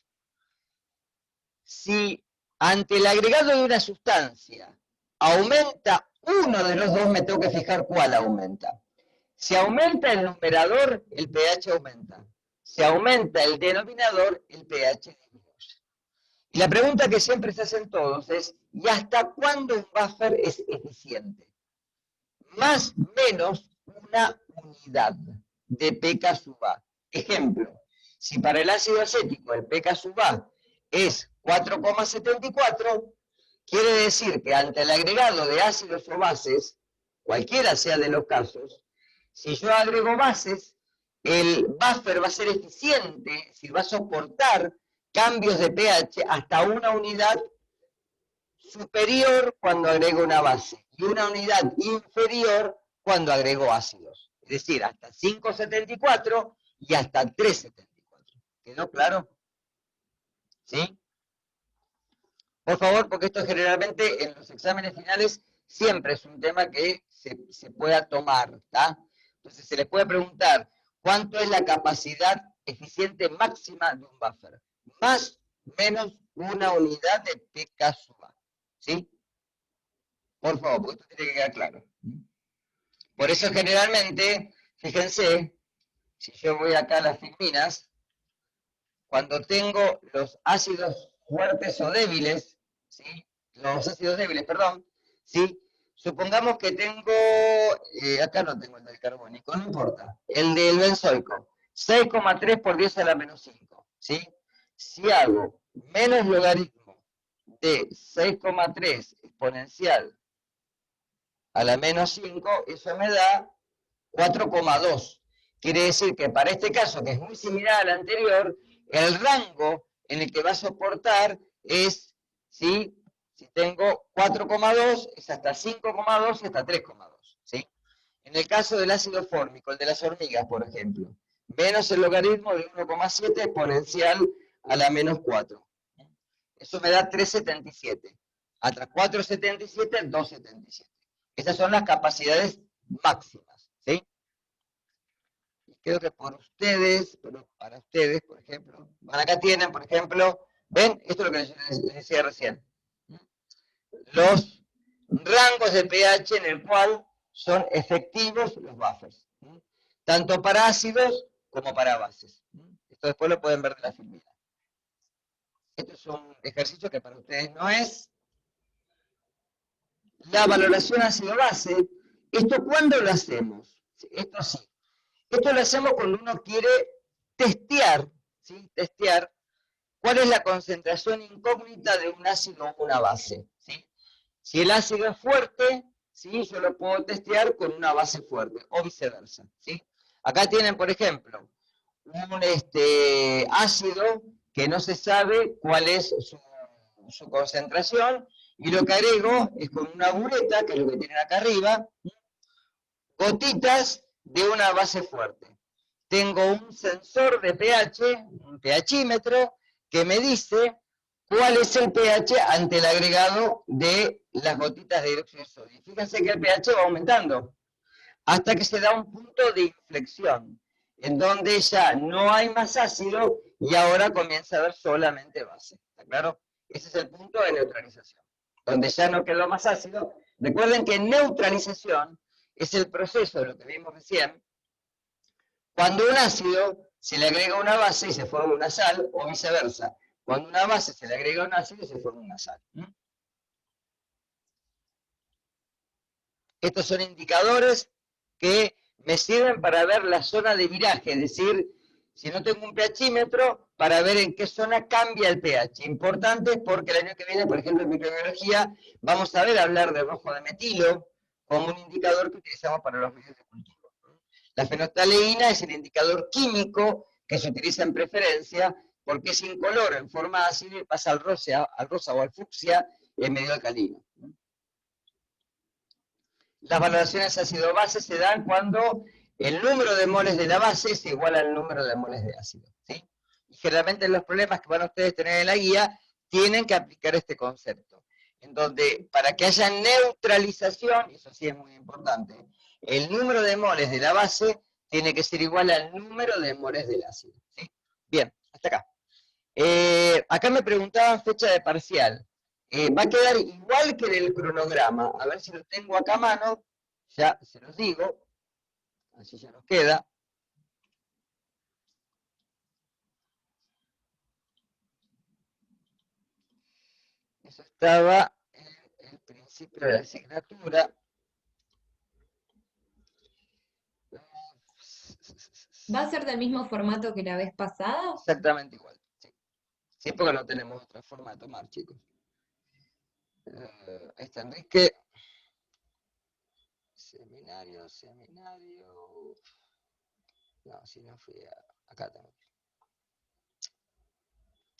S1: si ante el agregado de una sustancia aumenta uno de los dos, me tengo que fijar cuál aumenta. Si aumenta el numerador, el pH aumenta. Si aumenta el denominador, el pH disminuye. Y la pregunta que siempre se hacen todos es, ¿y hasta cuándo un buffer es eficiente? Más o menos una unidad de pK sub A. Ejemplo, si para el ácido acético el pK sub A es 4,74, quiere decir que ante el agregado de ácidos o bases, cualquiera sea de los casos, si yo agrego bases, el buffer va a ser eficiente, es decir, va a soportar cambios de pH hasta una unidad superior cuando agrego una base y una unidad inferior cuando agrego ácidos. Es decir, hasta 5,74 y hasta 3,74. ¿Quedó claro? ¿Sí? Por favor, porque esto generalmente en los exámenes finales siempre es un tema que se pueda tomar, ¿está? Entonces se les puede preguntar, ¿cuánto es la capacidad eficiente máxima de un buffer? Más o menos una unidad de pK sub A, ¿sí? Por favor, porque esto tiene que quedar claro. Por eso generalmente, fíjense, si yo voy acá a las filminas, cuando tengo los ácidos fuertes o débiles, ¿sí? Los ácidos débiles, perdón, ¿sí? Supongamos que tengo, acá no tengo el del carbónico, no importa, el del benzoico, 6,3 por 10 a la menos 5, ¿sí? Si hago menos logaritmo de 6,3 exponencial a la menos 5, eso me da 4,2. Quiere decir que para este caso, que es muy similar al anterior, el rango en el que va a soportar es, ¿sí? Si tengo 4,2, es hasta 5,2 y hasta 3,2. ¿Sí? En el caso del ácido fórmico, el de las hormigas, por ejemplo, menos el logaritmo de 1,7 exponencial a la menos 4. Eso me da 3,77. Hasta 4,77, 2,77. Esas son las capacidades máximas, ¿sí? Y creo que por ustedes, pero para ustedes, por ejemplo, acá tienen, por ejemplo, ¿ven? Esto es lo que les decía recién. Los rangos de pH en el cual son efectivos los buffers. Tanto para ácidos como para bases. Esto después lo pueden ver de la filmina. Esto es un ejercicio que para ustedes no es. La valoración ácido-base, ¿esto cuándo lo hacemos? Esto sí. Esto lo hacemos cuando uno quiere testear, ¿sí? Testear cuál es la concentración incógnita de un ácido o una base, ¿sí? Si el ácido es fuerte, ¿sí? Yo lo puedo testear con una base fuerte, o viceversa, ¿sí? Acá tienen, por ejemplo, un ácido que no se sabe cuál es su concentración, y lo que agrego es con una bureta, que es lo que tienen acá arriba, gotitas de una base fuerte. Tengo un sensor de pH, un pHímetro, que me dice cuál es el pH ante el agregado de las gotitas de hidróxido de sodio. Fíjense que el pH va aumentando hasta que se da un punto de inflexión, en donde ya no hay más ácido y ahora comienza a haber solamente base. ¿Está claro? Ese es el punto de neutralización, donde ya no quedó más ácido. Recuerden que neutralización es el proceso de lo que vimos recién, cuando un ácido se le agrega una base y se forma una sal, o viceversa. Cuando una base se le agrega un ácido y se forma una sal. Estos son indicadores que me sirven para ver la zona de viraje, es decir, si no tengo un pHímetro, para ver en qué zona cambia el pH. Importante porque el año que viene, por ejemplo, en microbiología, vamos a ver hablar de rojo de metilo como un indicador que utilizamos para los medios de cultivo. La fenolftaleína es el indicador químico que se utiliza en preferencia porque es incoloro en forma ácida y pasa al rosa o al fucsia en medio alcalino. Las valoraciones ácido-base se dan cuando el número de moles de la base es igual al número de moles de ácido, ¿sí? Y generalmente los problemas que van a ustedes tener en la guía tienen que aplicar este concepto, en donde para que haya neutralización, y eso sí es muy importante, el número de moles de la base tiene que ser igual al número de moles del ácido, ¿sí? Bien, hasta acá. Acá me preguntaban fecha de parcial. Va a quedar igual que en el cronograma. A ver si lo tengo acá a mano. Ya se los digo. Así ya nos queda. Eso estaba en el principio de la asignatura.
S2: ¿Va a ser del mismo formato que la vez pasada?
S1: Exactamente igual. Sí, sí, porque no tenemos otra forma de tomar, chicos. Ahí está Enrique. Seminario. No, si no fui acá también.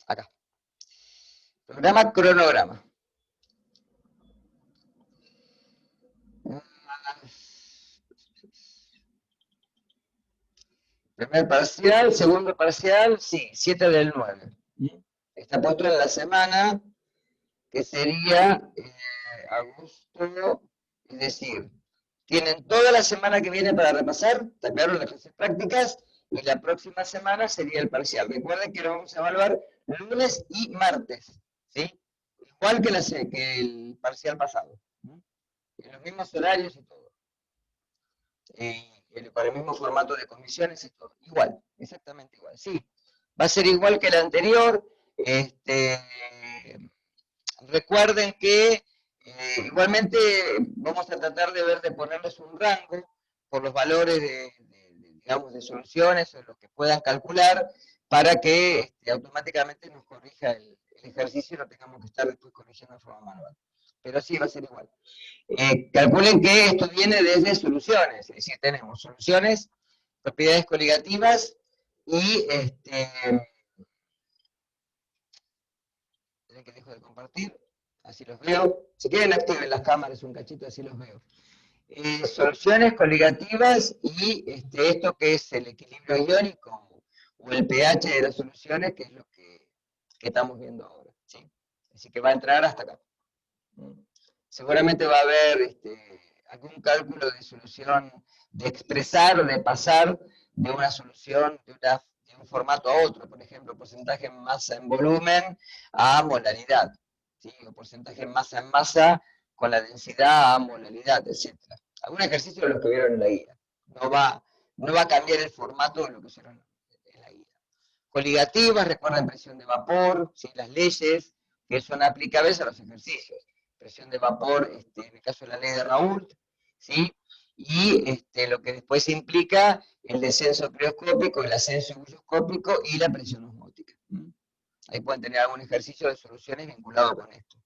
S1: Acá. Programa cronograma. Primer parcial, segundo parcial, sí, 7 del 9. Está puesto en la semana, que sería agosto, es decir, tienen toda la semana que viene para repasar, está claro, las clases prácticas, y la próxima semana sería el parcial. Recuerden que lo vamos a evaluar lunes y martes, ¿sí? Igual que el parcial pasado, en los mismos horarios y todo. Para el mismo formato de comisiones y todo. Igual, exactamente igual. Sí, va a ser igual que el anterior. Recuerden que igualmente vamos a tratar de ver de ponerles un rango por los valores digamos, de soluciones o lo que puedan calcular para que automáticamente nos corrija el ejercicio y no tengamos que estar después corrigiendo de forma manual. Pero sí, va a ser igual. Calculen que esto viene desde soluciones, es decir, tenemos soluciones, propiedades coligativas y que dejo de compartir, así los veo. Si quieren activen las cámaras un cachito, así los veo. Soluciones coligativas y esto que es el equilibrio iónico o el pH de las soluciones, que es lo que estamos viendo ahora, ¿sí? Así que va a entrar hasta acá. Seguramente va a haber algún cálculo de solución, de expresar o de pasar de una solución de un formato a otro, por ejemplo, porcentaje en masa en volumen a molaridad, ¿sí? O porcentaje en masa con la densidad a molaridad, etc. Algún ejercicio de los que vieron en la guía. No va a cambiar el formato de lo que hicieron en la guía. Coligativas, recuerden presión de vapor, ¿sí? Las leyes que son aplicables a los ejercicios. Presión de vapor, en el caso de la ley de Raoult, ¿sí? Y lo que después implica el descenso crioscópico, el ascenso bulloscópico y la presión osmótica. Ahí pueden tener algún ejercicio de soluciones vinculado con esto.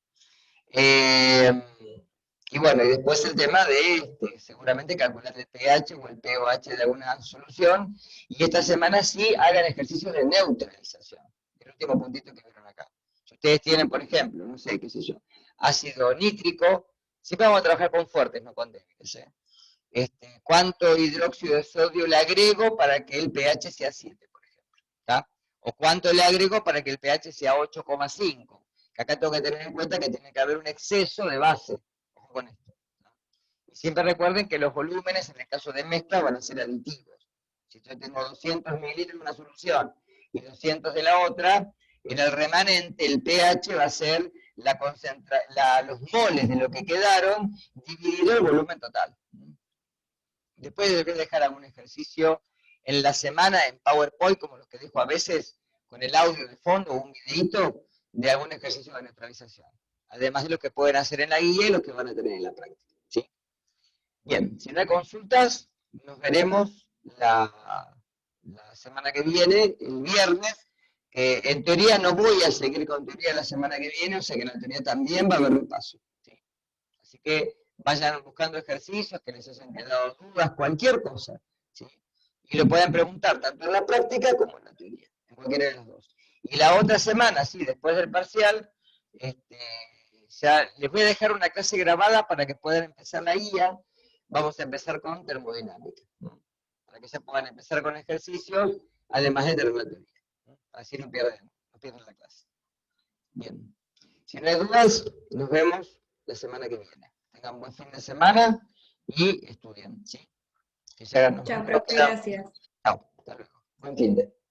S1: Y bueno, y después el tema de seguramente calcular el pH o el pOH de alguna solución. Y esta semana sí hagan ejercicios de neutralización. El último puntito que vieron acá. Si ustedes tienen, por ejemplo, no sé, qué sé yo, ácido nítrico, siempre vamos a trabajar con fuertes, no con débiles. ¿Cuánto hidróxido de sodio le agrego para que el pH sea 7, por ejemplo? ¿Tá? O cuánto le agrego para que el pH sea 8,5. Que acá tengo que tener en cuenta que tiene que haber un exceso de base. Ojo con esto. ¿No? Y siempre recuerden que los volúmenes, en el caso de mezcla, van a ser aditivos. Si yo tengo 200 mililitros de una solución y 200 de la otra, en el remanente el pH va a ser los moles de lo que quedaron dividido el volumen total. Después debería dejar algún ejercicio en la semana en PowerPoint, como los que dejo a veces, con el audio de fondo o un videito de algún ejercicio de neutralización. Además de lo que pueden hacer en la guía y lo que van a tener en la práctica. ¿Sí? Bien, si no hay consultas, nos veremos la semana que viene, el viernes. En teoría no voy a seguir con teoría la semana que viene, o sea que en la teoría también va a haber repaso. ¿Sí? Así que vayan buscando ejercicios que les hayan quedado dudas, cualquier cosa. ¿Sí? Y lo pueden preguntar tanto en la práctica como en la teoría, en cualquiera de las dos. Y la otra semana, sí, después del parcial, ya les voy a dejar una clase grabada para que puedan empezar la guía. Vamos a empezar con termodinámica, ¿no? Para que ya puedan empezar con ejercicios, además de tener la teoría, ¿no? Así no pierden la clase. Bien. Si no hay dudas, nos vemos la semana que viene. Tengan buen fin de semana y estudien, ¿sí? Que ya nos
S2: Chao, profe, gracias.
S1: Chao, hasta luego. Buen fin de.